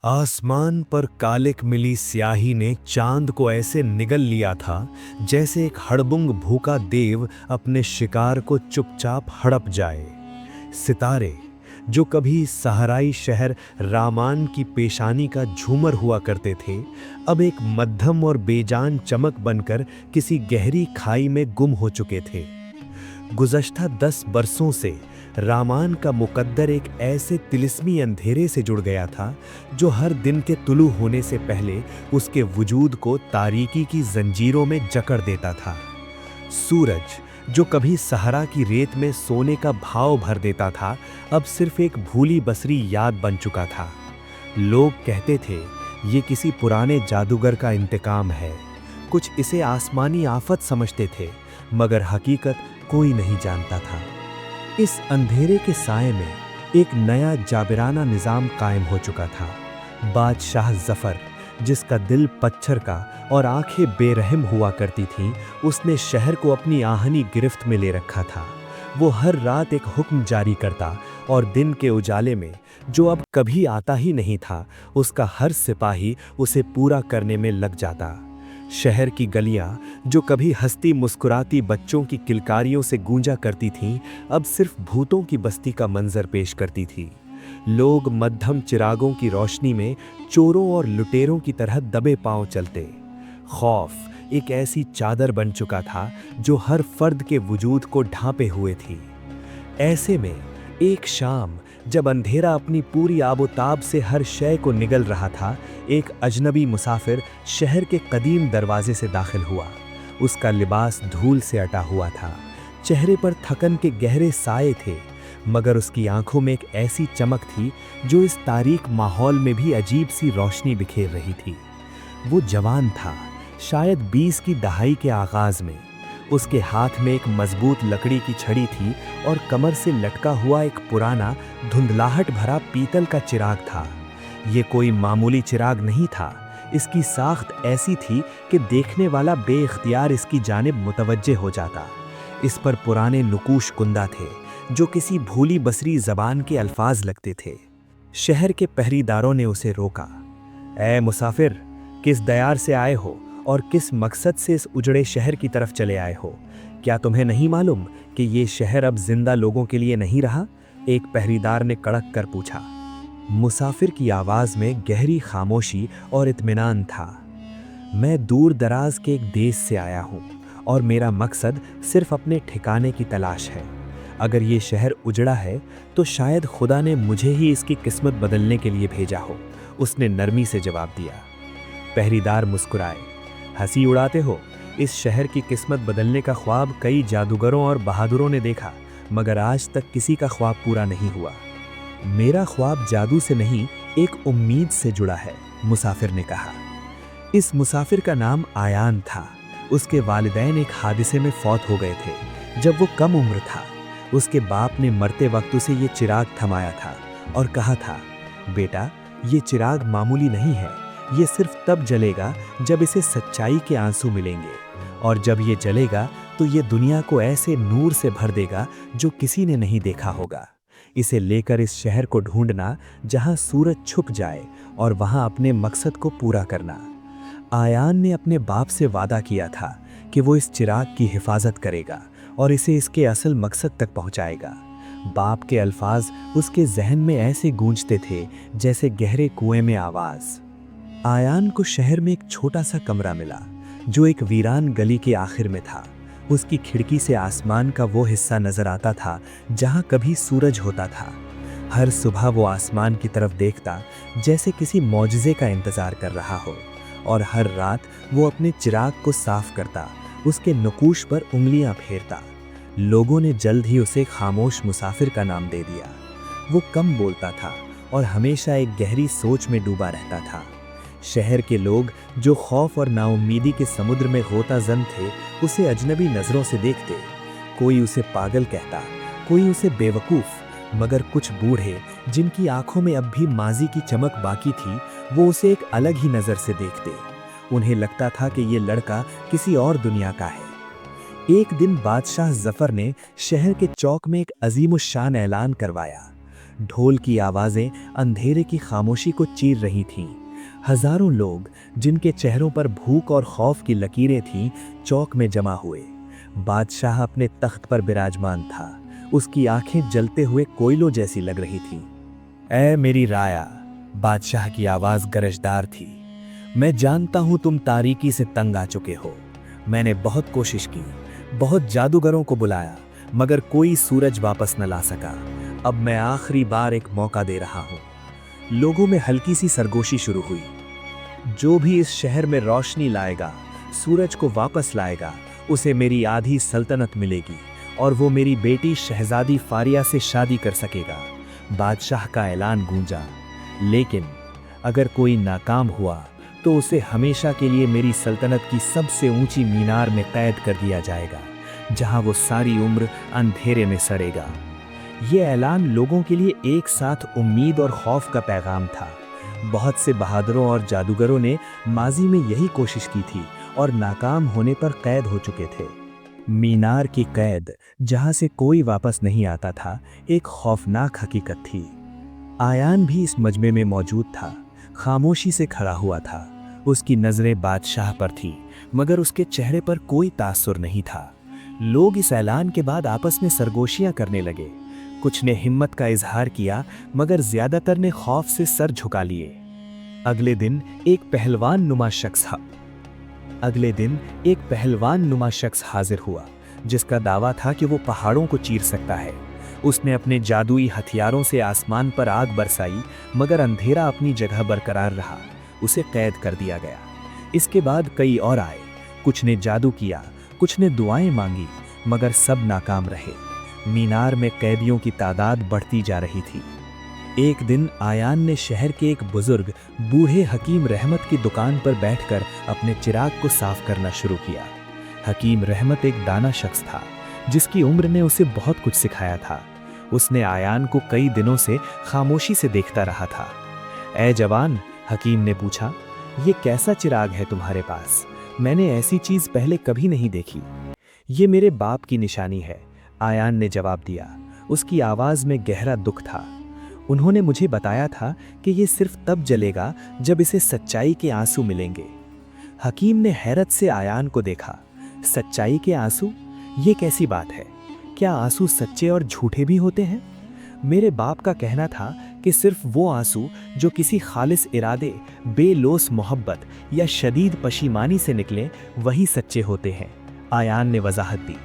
आसमान पर कालिक मिली स्याही ने चांद को ऐसे निगल लिया था जैसे एक हड़बुंग भूखा देव अपने शिकार को चुपचाप हड़प जाए। सितारे जो कभी सहराई शहर रामान की पेशानी का झूमर हुआ करते थे, अब एक मध्यम और बेजान चमक बनकर किसी गहरी खाई में गुम हो चुके थे। गुज़श्ता 10 बरसों से रामान का मुकद्दर एक ऐसे तिलिस्मी अंधेरे से जुड़ गया था जो हर दिन के तुलू होने से पहले उसके वजूद को तारीकी की जंजीरों में जकड़ देता था। सूरज जो कभी सहरा की रेत में सोने का भाव भर देता था, अब सिर्फ एक भूली बसरी याद बन चुका था। लोग कहते थे ये किसी पुराने जादूगर का इंतकाम है, कुछ इसे आसमानी आफत समझते थे, मगर हकीकत कोई नहीं जानता था। इस अंधेरे के साए में एक नया जाबिराना निज़ाम कायम हो चुका था। बादशाह ज़फ़र, जिसका दिल पत्थर का और आंखें बेरहम हुआ करती थीं, उसने शहर को अपनी आहनी गिरफ्त में ले रखा था। वो हर रात एक हुक्म जारी करता और दिन के उजाले में, जो अब कभी आता ही नहीं था, उसका हर सिपाही उसे पूरा करने में लग जाता। शहर की गलियां जो कभी हंसती मुस्कुराती बच्चों की किलकारियों से गूंजा करती थीं, अब सिर्फ भूतों की बस्ती का मंजर पेश करती थी। लोग मध्यम चिरागों की रोशनी में चोरों और लुटेरों की तरह दबे पांव चलते। खौफ एक ऐसी चादर बन चुका था जो हर फर्द के वजूद को ढांपे हुए थी। ऐसे में एक शाम जब अंधेरा अपनी पूरी आबोताब से हर शय को निगल रहा था, एक अजनबी मुसाफिर शहर के कदीम दरवाजे से दाखिल हुआ। उसका लिबास धूल से अटा हुआ था, चेहरे पर थकन के गहरे साए थे, मगर उसकी आंखों में एक ऐसी चमक थी जो इस तारीक माहौल में भी अजीब सी रोशनी बिखेर रही थी। वो जवान था, शायद 20 की दहाई के आगाज में। उसके हाथ में एक मजबूत लकड़ी की छड़ी थी और कमर से लटका हुआ एक पुराना धुंधलाहट भरा पीतल का चिराग था। ये कोई मामूली चिराग नहीं था, इसकी साख्त ऐसी थी कि देखने वाला बेइख्तियार इसकी जानिब मुतवज्जे हो जाता। इस पर पुराने नुकूश कुंदा थे जो किसी भूली बसरी ज़बान के अल्फाज लगते थे। शहर के पहरीदारों ने उसे रोका। ऐ मुसाफिर, किस दयार से आए हो और किस मकसद से इस उजड़े शहर की तरफ चले आए हो? क्या तुम्हें नहीं मालूम कि ये शहर अब जिंदा लोगों के लिए नहीं रहा? एक पहरेदार ने कड़क कर पूछा। मुसाफिर की आवाज़ में गहरी खामोशी और इत्मीनान था। मैं दूर दराज के एक देश से आया हूँ और मेरा मकसद सिर्फ अपने ठिकाने की तलाश है। अगर ये शहर उजड़ा है तो शायद खुदा ने मुझे ही इसकी किस्मत बदलने के लिए भेजा हो, उसने नरमी से जवाब दिया। पहरेदार मुस्कुराए। हंसी उड़ाते हो? इस शहर की किस्मत बदलने का ख्वाब कई जादूगरों और बहादुरों ने देखा, मगर आज तक किसी का ख्वाब पूरा नहीं हुआ। मेरा ख्वाब जादू से नहीं, एक उम्मीद से जुड़ा है, मुसाफिर ने कहा। इस मुसाफिर का नाम आयान था। उसके वालिदैन एक हादसे में फौत हो गए थे जब वो कम उम्र था। उसके बाप ने मरते वक्त उसे ये चिराग थमाया था और कहा था, बेटा, ये चिराग मामूली नहीं है, ये सिर्फ तब जलेगा जब इसे सच्चाई के आंसू मिलेंगे, और जब ये जलेगा तो ये दुनिया को ऐसे नूर से भर देगा जो किसी ने नहीं देखा होगा। इसे लेकर इस शहर को ढूंढना जहां सूरज छुप जाए और वहां अपने मकसद को पूरा करना। आयान ने अपने बाप से वादा किया था कि वो इस चिराग की हिफाजत करेगा और इसे इसके असल मकसद तक पहुंचाएगा। बाप के अल्फाज उसके जहन में ऐसे गूंजते थे जैसे गहरे कुएं में आवाज़। आयान को शहर में एक छोटा सा कमरा मिला जो एक वीरान गली के आखिर में था। उसकी खिड़की से आसमान का वो हिस्सा नजर आता था जहां कभी सूरज होता था। हर सुबह वो आसमान की तरफ देखता जैसे किसी मौजज़े का इंतजार कर रहा हो, और हर रात वो अपने चिराग को साफ करता, उसके नकूश पर उंगलियां फेरता। लोगों ने जल्द ही उसे खामोश मुसाफिर का नाम दे दिया। वो कम बोलता था और हमेशा एक गहरी सोच में डूबा रहता था। शहर के लोग जो खौफ और नाउम्मीदी के समुद्र में गोता जन थे, उसे अजनबी नज़रों से देखते। कोई उसे पागल कहता, कोई उसे बेवकूफ़, मगर कुछ बूढ़े जिनकी आंखों में अब भी माजी की चमक बाकी थी, वो उसे एक अलग ही नज़र से देखते। उन्हें लगता था कि ये लड़का किसी और दुनिया का है। एक दिन बादशाह ज़फ़र ने शहर के चौक में एक अजीमुश्शान ऐलान करवाया। ढोल की आवाज़ें अंधेरे की खामोशी को चीर रही थीं। हजारों लोग, जिनके चेहरों पर भूख और खौफ की लकीरें थीं, चौक में जमा हुए। बादशाह अपने तख्त पर विराजमान था। उसकी आंखें जलते हुए कोयलों जैसी लग रही थीं। ऐ मेरी राया, बादशाह की आवाज़ गरजदार थी, मैं जानता हूं तुम तारीकी से तंग आ चुके हो। मैंने बहुत कोशिश की, बहुत जादूगरों को बुलाया, मगर कोई सूरज वापस न ला सका। अब मैं आखिरी बार एक मौका दे रहा हूं। लोगों में हल्की सी सरगोशी शुरू हुई। जो भी इस शहर में रोशनी लाएगा, सूरज को वापस लाएगा, उसे मेरी आधी सल्तनत मिलेगी और वो मेरी बेटी शहजादी फारिया से शादी कर सकेगा। बादशाह का ऐलान गूंजा। लेकिन अगर कोई नाकाम हुआ तो उसे हमेशा के लिए मेरी सल्तनत की सबसे ऊंची मीनार में कैद कर दिया जाएगा, जहां वो सारी उम्र अंधेरे में सड़ेगा। ये ऐलान लोगों के लिए एक साथ उम्मीद और खौफ का पैगाम था। बहुत से बहादुरों और जादूगरों ने माजी में यही कोशिश की थी और नाकाम होने पर कैद हो चुके थे। मीनार की कैद, जहां से कोई वापस नहीं आता था, एक खौफनाक हकीकत थी। आयान भी इस मजमे में मौजूद था, खामोशी से खड़ा हुआ था। उसकी नज़रें बादशाह पर थीं, मगर उसके चेहरे पर कोई तासुर नहीं था। लोग इस ऐलान के बाद आपस में सरगोशियां करने लगे। कुछ ने हिम्मत का इजहार किया, मगर ज्यादातर ने खौफ से सर झुका लिए। अगले दिन एक पहलवान नुमा शख्स हाजिर हुआ, जिसका दावा था कि वो पहाड़ों को चीर सकता है। उसने अपने जादुई हथियारों से आसमान पर आग बरसाई, मगर अंधेरा अपनी जगह बरकरार रहा। उसे कैद कर दिया गया। इसके बाद कई और आए। कुछ ने जादू किया, कुछ ने दुआएं मांगी, मगर सब नाकाम रहे। मीनार में कैदियों की तादाद बढ़ती जा रही थी। एक दिन आयान ने शहर के एक बुजुर्ग बूढ़े हकीम रहमत की दुकान पर बैठकर अपने चिराग को साफ करना शुरू किया। हकीम रहमत एक दाना शख्स था, जिसकी उम्र ने उसे बहुत कुछ सिखाया था। उसने आयान को कई दिनों से खामोशी से देखता रहा था। ऐ जवान, हकीम ने पूछा, ये कैसा चिराग है तुम्हारे पास? मैंने ऐसी चीज पहले कभी नहीं देखी। ये मेरे बाप की निशानी है, आयान ने जवाब दिया। उसकी आवाज में गहरा दुख था। उन्होंने मुझे बताया था कि ये सिर्फ तब जलेगा जब इसे सच्चाई के आंसू मिलेंगे। हकीम ने हैरत से आयान को देखा। सच्चाई के आंसू? ये कैसी बात है? क्या आंसू सच्चे और झूठे भी होते हैं? मेरे बाप का कहना था कि सिर्फ वो आंसू जो किसी खालिस इरादे, बेलोस मोहब्बत या शदीद पशीमानी से निकले, वही सच्चे होते हैं, आयान ने वजाहत दी।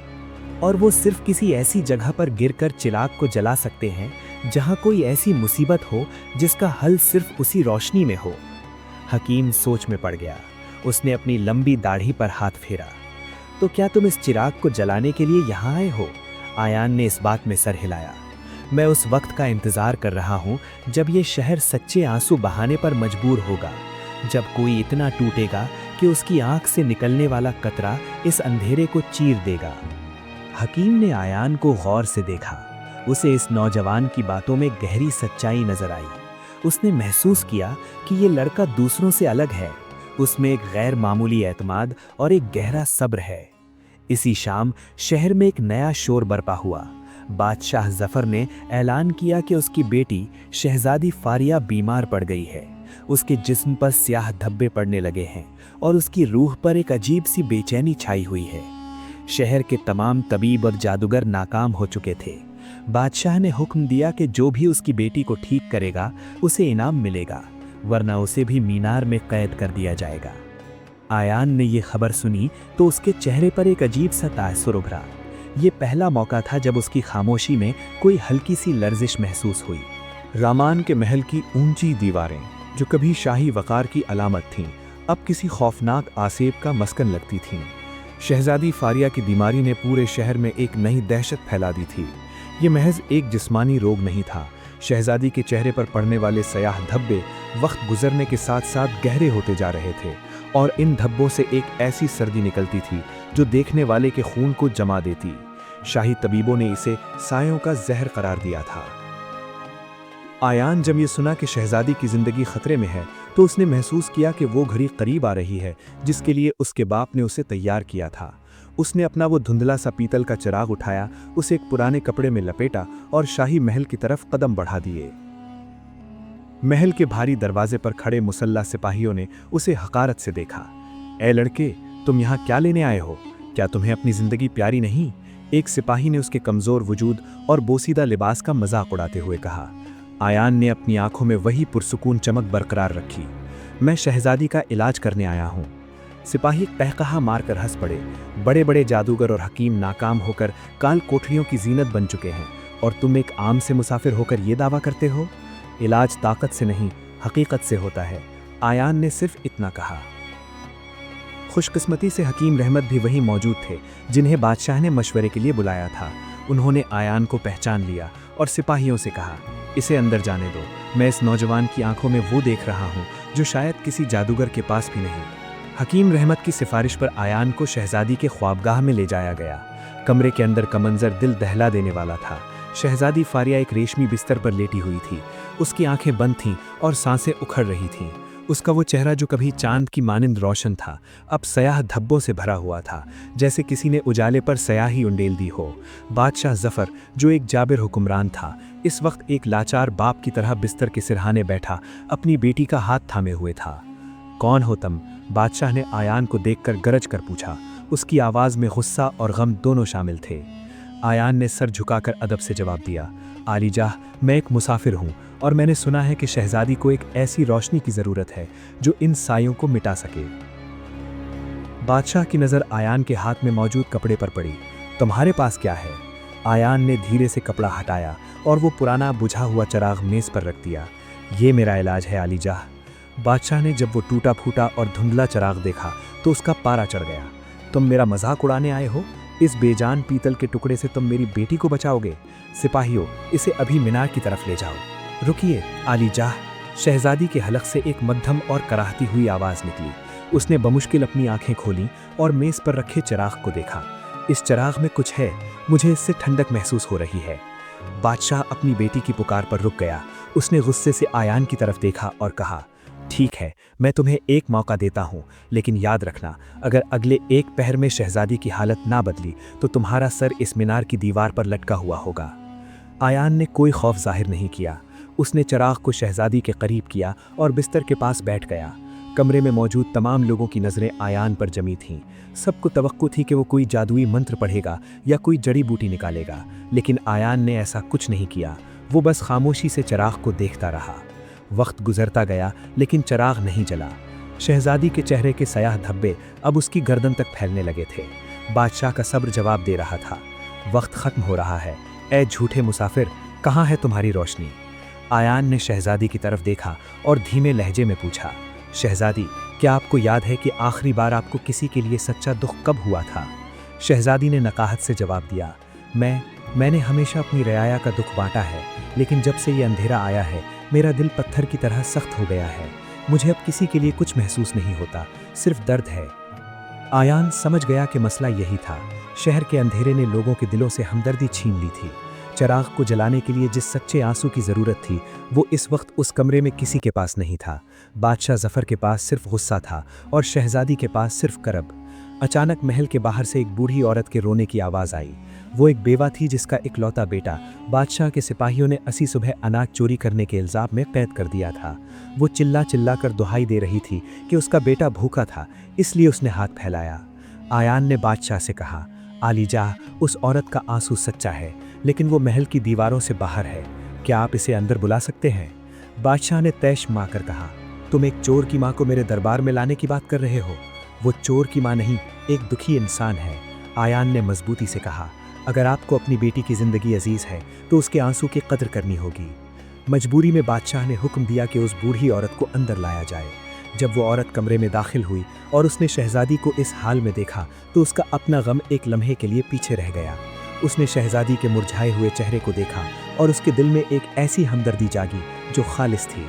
और वो सिर्फ किसी ऐसी जगह पर गिरकर चिराग को जला सकते हैं जहां कोई ऐसी मुसीबत हो जिसका हल सिर्फ उसी रोशनी में हो। हकीम सोच में पड़ गया। उसने अपनी लंबी दाढ़ी पर हाथ फेरा। तो क्या तुम इस चिराग को जलाने के लिए यहाँ आए हो? आयान ने इस बात में सर हिलाया। मैं उस वक्त का इंतजार कर रहा हूँ जब ये शहर सच्चे आंसू बहाने पर मजबूर होगा, जब कोई इतना टूटेगा कि उसकी आंख से निकलने वाला कतरा इस अंधेरे को चीर देगा। हकीम ने आयान को गौर से देखा। उसे इस नौजवान की बातों में गहरी सच्चाई नजर आई। उसने महसूस किया कि ये लड़का दूसरों से अलग है। उसमें एक गैर मामूली एतमाद और एक गहरा सब्र है। इसी शाम शहर में एक नया शोर बरपा हुआ। बादशाह जफर ने ऐलान किया कि उसकी बेटी शहजादी फारिया बीमार पड़ गई है। उसके जिस्म पर स्याह धब्बे पड़ने लगे हैं और उसकी रूह पर एक अजीब सी बेचैनी छाई हुई है। शहर के तमाम तबीब और जादूगर नाकाम हो चुके थे। बादशाह ने हुक्म दिया कि जो भी उसकी बेटी को ठीक करेगा उसे इनाम मिलेगा, वरना उसे भी मीनार में कैद कर दिया जाएगा। आयान ने यह खबर सुनी तो उसके चेहरे पर एक अजीब सा तासुर उभरा। ये पहला मौका था जब उसकी खामोशी में कोई हल्की सी लर्जिश महसूस हुई। रामान के महल की ऊंची दीवारें, जो कभी शाही वकार की अलामत थीं, अब किसी खौफनाक आसेब का मस्कन लगती थीं। शहजादी फारिया की बीमारी ने पूरे शहर में एक नई दहशत फैला दी थी। ये महज एक जिस्मानी रोग नहीं था। शहजादी के चेहरे पर पड़ने वाले स्याह धब्बे वक्त गुजरने के साथ साथ गहरे होते जा रहे थे, और इन धब्बों से एक ऐसी सर्दी निकलती थी जो देखने वाले के खून को जमा देती। शाही तबीबों ने इसे सायों का जहर करार दिया था। आयान जब ये सुना कि शहजादी की जिंदगी खतरे में है, तो उसने महसूस किया कि वो घड़ी करीब आ रही है जिसके लिए उसके बाप ने उसे तैयार किया था। उसने अपना वो धुंधला सा पीतल का चिराग उठाया, उसे एक पुराने कपड़े में लपेटा और शाही महल की तरफ कदम बढ़ा दिए। महल के भारी दरवाजे पर खड़े मुसल्ला सिपाहियों ने उसे हकारत से देखा। ए लड़के, तुम यहाँ क्या लेने आए हो? क्या तुम्हें अपनी जिंदगी प्यारी नहीं? एक सिपाही ने उसके कमजोर वजूद और बोसीदा लिबास का मजाक उड़ाते हुए कहा। आयान ने अपनी आंखों में वही पुरसुकून चमक बरकरार रखी। मैं शहजादी का इलाज करने आया हूँ। सिपाही कहकहा मारकर हंस पड़े। बड़े बड़े जादूगर और हकीम नाकाम होकर काल कोठरियों की जीनत बन चुके हैं, और तुम एक आम से मुसाफिर होकर ये दावा करते हो? इलाज ताकत से नहीं, हकीकत से होता है। आयान ने सिर्फ इतना कहा। खुशकिस्मती से हकीम रहमत भी वहीं मौजूद थे, जिन्हें बादशाह ने मशवरे के लिए बुलाया था। उन्होंने आयान को पहचान लिया और सिपाहियों से कहा, इसे अंदर जाने दो। मैं इस नौजवान की आंखों में वो देख रहा हूँ जो शायद किसी जादूगर के पास भी नहीं। हकीम रहमत की सिफारिश पर आयान को शहजादी के ख्वाबगाह में ले जाया गया। कमरे के अंदर का मंजर दिल दहला देने वाला था। शहजादी फारिया एक रेशमी बिस्तर पर लेटी हुई थी। उसकी आंखें बंद थीं और सांसें उखड़ रही थीं। उसका वो चेहरा जो कभी चांद की मानिंद रोशन था, अब स्याह धब्बों से भरा हुआ था, जैसे किसी ने उजाले पर स्याही उंडेल दी हो। बादशाह जफर, जो एक जाबिर हुक्मरान था, इस वक्त एक लाचार बाप की तरह बिस्तर के सिरहाने बैठा अपनी बेटी का हाथ थामे हुए था। कौन हो तुम? बादशाह ने आयान को देखकर गरज कर पूछा। उसकी आवाज़ में गुस्सा और गम दोनों शामिल थे। आयान ने सर झुकाकर अदब से जवाब दिया, आलीजाह, मैं एक मुसाफिर हूँ और मैंने सुना है कि शहजादी को एक ऐसी रोशनी की ज़रूरत है जो इन सायों को मिटा सके। बादशाह की नज़र आयान के हाथ में मौजूद कपड़े पर पड़ी। तुम्हारे पास क्या है? आयान ने धीरे से कपड़ा हटाया और वो पुराना बुझा हुआ चिराग मेज़ पर रख दिया। ये मेरा इलाज है आलीजाह। बादशाह ने जब वो टूटा फूटा और धुंधला चिराग देखा तो उसका पारा चढ़ गया। तुम मेरा मजाक उड़ाने आए हो? इस बेजान पीतल के टुकड़े से तुम मेरी बेटी को बचाओगे? सिपाहियों, इसे अभी मीनार की तरफ ले जाओ। रुकिए आलीजाह। शहजादी के हलक से एक मध्यम और कराहती हुई आवाज़ निकली। उसने बमुश्किल अपनी आंखें खोलीं और मेज़ पर रखे चिराग को देखा। इस चिराग में कुछ है, मुझे इससे ठंडक महसूस हो रही है। बादशाह अपनी बेटी की पुकार पर रुक गया। उसने गुस्से से आयान की तरफ देखा और कहा, ठीक है, मैं तुम्हें एक मौका देता हूँ, लेकिन याद रखना, अगर अगले एक पहर में शहजादी की हालत ना बदली तो तुम्हारा सर इस मीनार की दीवार पर लटका हुआ होगा। आयान ने कोई खौफ जाहिर नहीं किया। उसने चिराग को शहजादी के करीब किया और बिस्तर के पास बैठ गया। कमरे में मौजूद तमाम लोगों की नज़रें आयान पर जमी थीं। सबको तवक्को थी कि वो कोई जादुई मंत्र पढ़ेगा या कोई जड़ी बूटी निकालेगा, लेकिन आयान ने ऐसा कुछ नहीं किया। वो बस खामोशी से चिराग को देखता रहा। वक्त गुजरता गया, लेकिन चिराग नहीं जला। शहजादी के चेहरे के स्याह धब्बे अब उसकी गर्दन तक फैलने लगे थे। बादशाह का सब्र जवाब दे रहा था, वक्त खत्म हो रहा है। ए झूठे मुसाफिर, कहाँ है तुम्हारी रोशनी? आयान ने शहजादी की तरफ देखा और धीमे लहजे में पूछा, शहजादी, क्या आपको याद है कि आखिरी बार आपको किसी के लिए सच्चा दुख कब हुआ था? शहजादी ने नकाहत से जवाब दिया, मैंने हमेशा अपनी रियाया का दुख बांटा है, लेकिन जब से ये अंधेरा आया है मेरा दिल पत्थर की तरह सख्त हो गया है। मुझे अब किसी के लिए कुछ महसूस नहीं होता, सिर्फ दर्द है। आयान समझ गया कि मसला यही था। शहर के अंधेरे ने लोगों के दिलों से हमदर्दी छीन ली थी। चिराग को जलाने के लिए जिस सच्चे आंसू की ज़रूरत थी, वो इस वक्त उस कमरे में किसी के पास नहीं था। बादशाह जफ़र के पास सिर्फ गुस्सा था और शहजादी के पास सिर्फ करब। अचानक महल के बाहर से एक बूढ़ी औरत के रोने की आवाज़ आई। वो एक बेवा थी जिसका इकलौता बेटा बादशाह के सिपाहियों ने 80 सुबह अनाज चोरी करने के इल्ज़ाम में कैद कर दिया था। वो चिल्ला चिल्ला कर दुहाई दे रही थी कि उसका बेटा भूखा था, इसलिए उसने हाथ फैलाया। आयान ने बादशाह से कहा, आलीजाह, उस औरत का आंसू सच्चा है, लेकिन वो महल की दीवारों से बाहर है। क्या आप इसे अंदर बुला सकते हैं? बादशाह ने तैश मारकर कहा, तुम एक चोर की माँ को मेरे दरबार में लाने की बात कर रहे हो? वो चोर की माँ नहीं, एक दुखी इंसान है। आयान ने मजबूती से कहा, अगर आपको अपनी बेटी की ज़िंदगी अजीज़ है तो उसके आंसू की कद्र करनी होगी। मजबूरी में बादशाह ने हुक्म दिया कि उस बूढ़ी औरत को अंदर लाया जाए। जब वो औरत कमरे में दाखिल हुई और उसने शहजादी को इस हाल में देखा तो उसका अपना गम एक लम्हे के लिए पीछे रह गया। उसने शहजादी के मुरझाए हुए चेहरे को देखा और उसके दिल में एक ऐसी हमदर्दी जागी जो खालिस थी।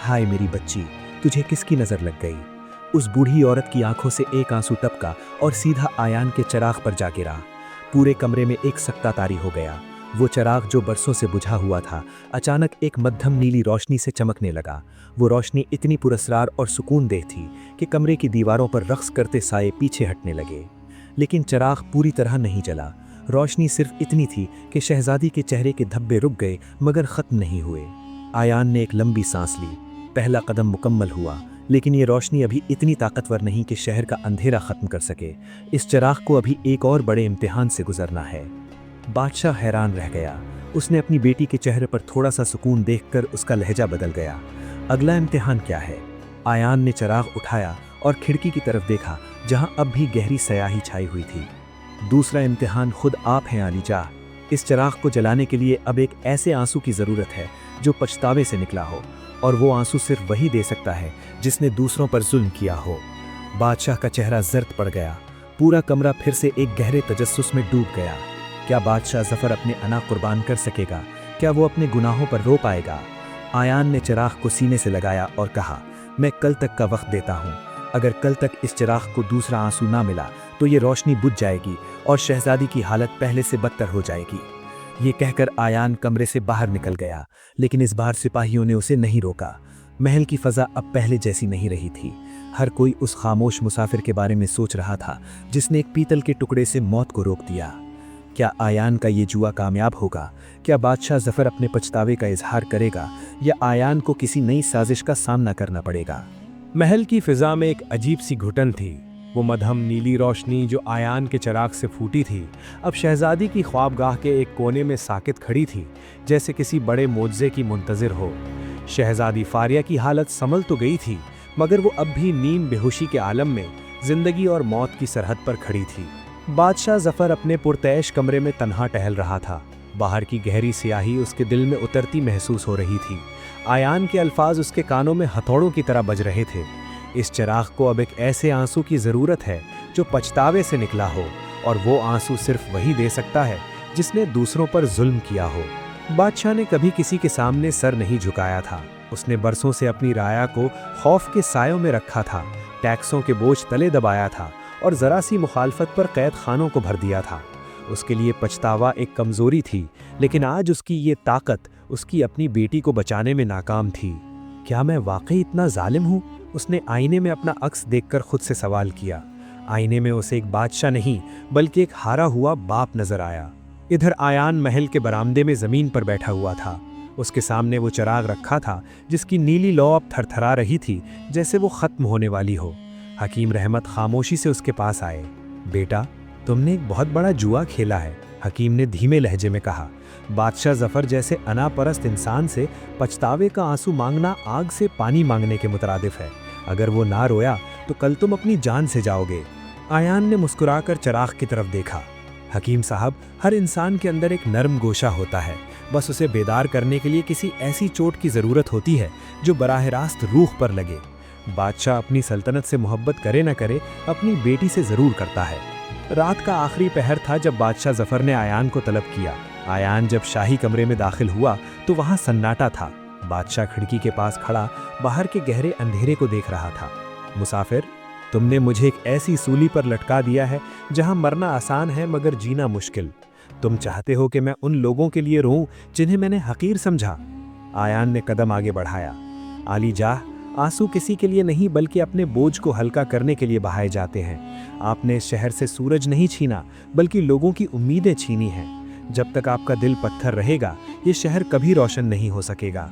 हाय मेरी बच्ची, तुझे किसकी नज़र लग गई? उस बूढ़ी औरत की आंखों से एक आंसू टपका और सीधा आयान के चिराग पर जा गिरा। पूरे कमरे में एक सकता तारी हो गया। वो चिराग जो बरसों से बुझा हुआ था, अचानक एक मध्यम नीली रोशनी से चमकने लगा। वो रोशनी इतनी पुरस्रार और सुकूनदेह थी कि कमरे की दीवारों पर रक्स करते साए पीछे हटने लगे। लेकिन चिराग पूरी तरह नहीं जला। रोशनी सिर्फ इतनी थी कि शहजादी के चेहरे के धब्बे रुक गए मगर ख़त्म नहीं हुए। आयान ने एक लंबी सांस ली। पहला कदम मुकम्मल हुआ, लेकिन ये रोशनी अभी इतनी ताकतवर नहीं कि शहर का अंधेरा ख़त्म कर सके। इस चिराग को अभी एक और बड़े इम्तिहान से गुजरना है। बादशाह हैरान रह गया। उसने अपनी बेटी के चेहरे पर थोड़ा सा सुकून देखकर उसका लहजा बदल गया। अगला इम्तिहान क्या है? आयान ने चिराग उठाया और खिड़की की तरफ देखा, जहां अब भी गहरी स्याही छाई हुई थी। दूसरा इम्तिहान खुद आप हैं आली जाह। इस चिराग को जलाने के लिए अब एक ऐसे आंसू की ज़रूरत है जो पछतावे से निकला हो, और वो आंसू सिर्फ वही दे सकता है जिसने दूसरों पर जुल्म किया हो। बादशाह का चेहरा जर्द पड़ गया। पूरा कमरा फिर से एक गहरे तजस्सुस में डूब गया। क्या बादशाह ज़फ़र अपने अना कुर्बान कर सकेगा? क्या वो अपने गुनाहों पर रो पाएगा? आयान ने चिराग को सीने से लगाया और कहा, मैं कल तक का वक्त देता हूँ। अगर कल तक इस चिराग को दूसरा आंसू ना मिला तो ये रोशनी बुझ जाएगी और शहजादी की हालत पहले से बदतर हो जाएगी। ये कहकर आयान कमरे से बाहर निकल गया, लेकिन इस बार सिपाहियों ने उसे नहीं रोका। महल की फ़ज़ा अब पहले जैसी नहीं रही थी। हर कोई उस खामोश मुसाफिर के बारे में सोच रहा था जिसने एक पीतल के टुकड़े से मौत को रोक दिया। क्या आयान का ये जुआ कामयाब होगा? क्या बादशाह ज़फ़र अपने पछतावे का इजहार करेगा, या आयान को किसी नई साजिश का सामना करना पड़ेगा? महल की फिजा में एक अजीब सी घुटन थी। वो मध्यम नीली रोशनी जो आयान के चिराग से फूटी थी, अब शहजादी की ख्वाबगाह के एक कोने में साकित खड़ी थी, जैसे किसी बड़े मोज़े की मुंतज़िर हो। शहजादी फारिया की हालत संभल तो गई थी, मगर वो अब भी नीम बेहोशी के आलम में जिंदगी और मौत की सरहद पर खड़ी थी। बादशाह ज़फ़र अपने पुरतैश कमरे में तन्हा टहल रहा था। बाहर की गहरी स्याही उसके दिल में उतरती महसूस हो रही थी। आयान के अल्फाज उसके कानों में हथौड़ों की तरह बज रहे थे। इस चिराग को अब एक ऐसे आंसू की ज़रूरत है जो पछतावे से निकला हो, और वो आंसू सिर्फ वही दे सकता है जिसने दूसरों पर जुल्म किया हो। बादशाह ने कभी किसी के सामने सर नहीं झुकाया था। उसने बरसों से अपनी राया को खौफ के सायों में रखा था, टैक्सों के बोझ तले दबाया था और ज़रा सी मुखालफत पर कैद खानों को भर दिया था। उसके लिए पछतावा एक कमज़ोरी थी, लेकिन आज उसकी ये ताकत उसकी अपनी बेटी को बचाने में नाकाम थी। क्या मैं वाकई इतना जालिम हूँ? उसने आईने में अपना अक्स देखकर खुद से सवाल किया। आईने में उसे एक बादशाह नहीं बल्कि एक हारा हुआ बाप नजर आया। इधर आयान महल के बरामदे में ज़मीन पर बैठा हुआ था। उसके सामने वो चिराग रखा था जिसकी नीली लौ अब थरथरा रही थी, जैसे वो ख़त्म होने वाली हो। हकीम रहमत खामोशी से उसके पास आए। बेटा, तुमने एक बहुत बड़ा जुआ खेला है, हकीम ने धीमे लहजे में कहा। बादशाह ज़फ़र जैसे अनापरस्त इंसान से पछतावे का आंसू मांगना आग से पानी मांगने के मुतरादिफ है। अगर वो ना रोया तो कल तुम अपनी जान से जाओगे। आयान ने मुस्कुराकर चिराग की तरफ देखा। हकीम साहब, हर इंसान के अंदर एक नरम गोशा होता है, बस उसे बेदार करने के लिए किसी ऐसी चोट की ज़रूरत होती है जो बराह रास्त रूह पर लगे। बादशाह अपनी सल्तनत से मोहब्बत करे न करे, अपनी बेटी से ज़रूर करता है। रात का आखिरी पहर था जब बादशाह ज़फ़र ने आयान को तलब किया। आयान जब शाही कमरे में दाखिल हुआ तो वहाँ सन्नाटा था। बादशाह खिड़की के पास खड़ा बाहर के गहरे अंधेरे को देख रहा था। मुसाफिर, तुमने मुझे एक ऐसी सूली पर लटका दिया है जहाँ मरना आसान है मगर जीना मुश्किल। तुम चाहते हो कि मैं उन लोगों के लिए रोऊं जिन्हें मैंने हकीर समझा। आयान ने कदम आगे बढ़ाया। आली जाह, आंसू किसी के लिए नहीं बल्कि अपने बोझ को हल्का करने के लिए बहाए जाते हैं। आपने इस शहर से सूरज नहीं छीना बल्कि लोगों की उम्मीदें छीनी हैं। जब तक आपका दिल पत्थर रहेगा ये शहर कभी रोशन नहीं हो सकेगा।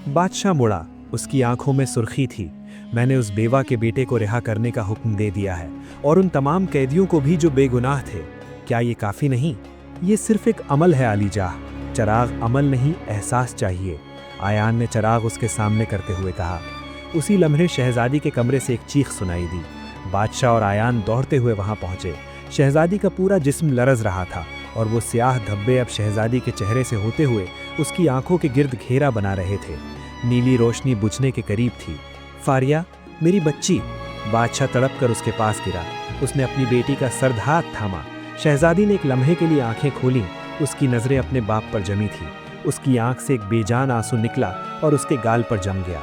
बादशाह मुड़ा। उसकी आंखों में सुर्खी थी। मैंने उस बेवा के बेटे को रिहा करने का हुक्म दे दिया है, और उन तमाम कैदियों को भी जो बेगुनाह थे। क्या ये काफ़ी नहीं? ये सिर्फ एक अमल है आली जाह। चिराग अमल नहीं, एहसास चाहिए। आयान ने चिराग उसके सामने करते हुए कहा। उसी लम्हे शहजादी के कमरे से एक चीख सुनाई दी। बादशाह और आयान दौड़ते हुए वहां पहुंचे। शहजादी का पूरा जिस्म लरज रहा था, और वो स्याह धब्बे अब शहजादी के चेहरे से होते हुए उसकी आंखों के गिर्द घेरा बना रहे थे। नीली रोशनी बुझने के करीब थी। फारिया, मेरी बच्ची। बादशाह तड़प कर उसके पास गिरा। उसने अपनी बेटी का सर्द हाथ थामा। शहजादी ने एक लम्हे के लिए आंखें खोलीं। उसकी नज़रें अपने बाप पर जमी थी। उसकी आंख से एक बेजान आंसू निकला और उसके गाल पर जम गया।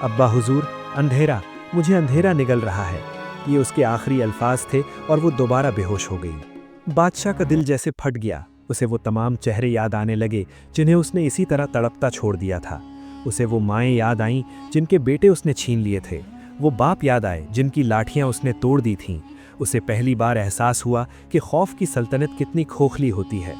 अब्बा हुजूर, अंधेरा, मुझे अंधेरा निगल रहा है। ये उसके आखिरी अल्फाज थे और वो दोबारा बेहोश हो गई। बादशाह का दिल जैसे फट गया। उसे वो तमाम चेहरे याद आने लगे जिन्हें उसने इसी तरह तड़पता छोड़ दिया था। उसे वो माएँ याद आईं जिनके बेटे उसने छीन लिए थे। वो बाप याद आए जिनकी लाठियाँ उसने तोड़ दी थीं। उसे पहली बार एहसास हुआ कि खौफ की सल्तनत कितनी खोखली होती है।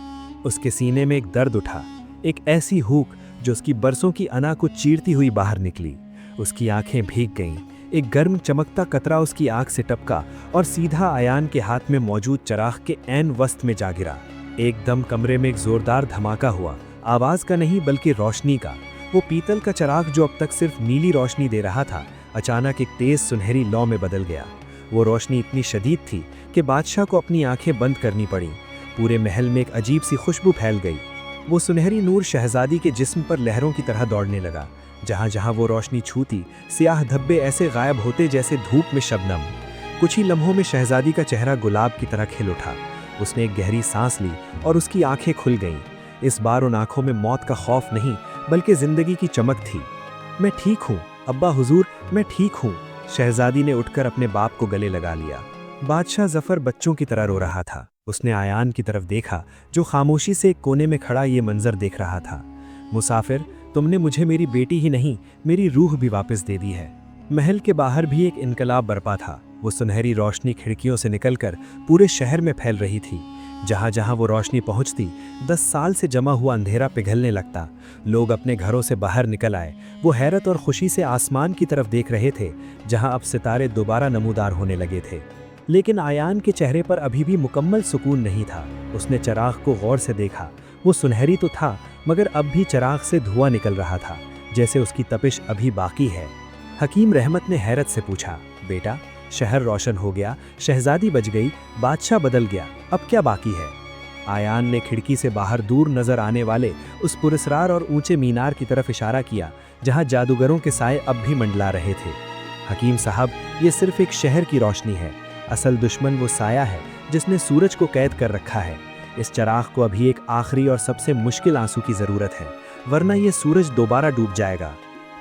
उसके सीने में एक दर्द उठा, एक ऐसी हूक जो उसकी बरसों की अना को चीरती हुई बाहर निकली। उसकी आंखें भीग गईं, एक गर्म चमकता कतरा उसकी आंख से टपका और सीधा आयान के हाथ में मौजूद चराग के ऐन वस्त में जा गिरा। एकदम कमरे में एक जोरदार धमाका हुआ, आवाज का नहीं बल्कि रोशनी का। वो पीतल का चराग जो अब तक सिर्फ नीली रोशनी दे रहा था, अचानक एक तेज सुनहरी लौ में बदल गया। वो रोशनी इतनी शदीद थी कि बादशाह को अपनी आंखें बंद करनी पड़ी। पूरे महल में एक अजीब सी खुशबू फैल गई। वो सुनहरी नूर शहजादी के जिस्म पर लहरों की तरह दौड़ने लगा। जहां जहां वो रोशनी छूती, सियाह धब्बे ऐसे गायब होते जैसे धूप में शबनम। कुछ ही लम्हों में शहजादी का चेहरा गुलाब की तरह खिल उठा। उसने एक गहरी सांस ली और उसकी आंखें खुल गईं। इस बार उन आंखों में मौत का खौफ नहीं बल्कि जिंदगी की चमक थी। मैं ठीक हूँ अब्बा हुजूर, मैं ठीक हूँ। शहजादी ने उठकर अपने बाप को गले लगा लिया। बादशाह जफर बच्चों की तरह रो रहा था। उसने आयान की तरफ देखा जो खामोशी से एक कोने में खड़ा ये मंजर देख रहा था। मुसाफिर, तुमने मुझे मेरी बेटी ही नहीं, मेरी रूह भी वापस दे दी है। महल के बाहर भी एक इनकलाब बरपा था। वो सुनहरी रोशनी खिड़कियों से निकलकर पूरे शहर में फैल रही थी। जहां जहां वो रोशनी पहुंचती, 10 साल से जमा हुआ अंधेरा पिघलने लगता। लोग अपने घरों से बाहर निकल आए। वो हैरत और खुशी से आसमान की तरफ देख रहे थे, जहां अब सितारे दोबारा नमूदार होने लगे थे। लेकिन आयान के चेहरे पर अभी भी मुकम्मल सुकून नहीं था। उसने चराग को गौर से देखा। वो सुनहरी तो था, मगर अब भी चराग से धुआं निकल रहा था, जैसे उसकी तपिश अभी बाकी है। हकीम रहमत ने हैरत से पूछा, बेटा, शहर रोशन हो गया, शहजादी बच गई, बादशाह बदल गया, अब क्या बाकी है? आयान ने खिड़की से बाहर दूर नजर आने वाले उस पुरस्कार और ऊंचे मीनार की तरफ इशारा किया, जहां जादूगरों के साए अब भी मंडला रहे थे। हकीम साहब, ये सिर्फ एक शहर की रोशनी है। असल दुश्मन वो साया है जिसने सूरज को कैद कर रखा है। इस चराग को अभी एक आखिरी और सबसे मुश्किल आंसू की जरूरत है, वरना ये सूरज दोबारा डूब जाएगा।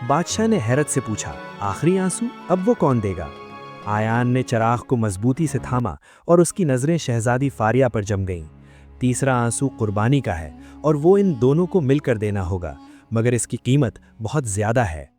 बादशाह ने हैरत से पूछा, आखिरी आंसू? अब वो कौन देगा? आयान ने चराग को मजबूती से थामा और उसकी नजरें शहजादी फारिया पर जम गईं। तीसरा आंसू कुर्बानी का है और वो इन दोनों को मिलकर देना होगा, मगर इसकी कीमत बहुत ज्यादा है।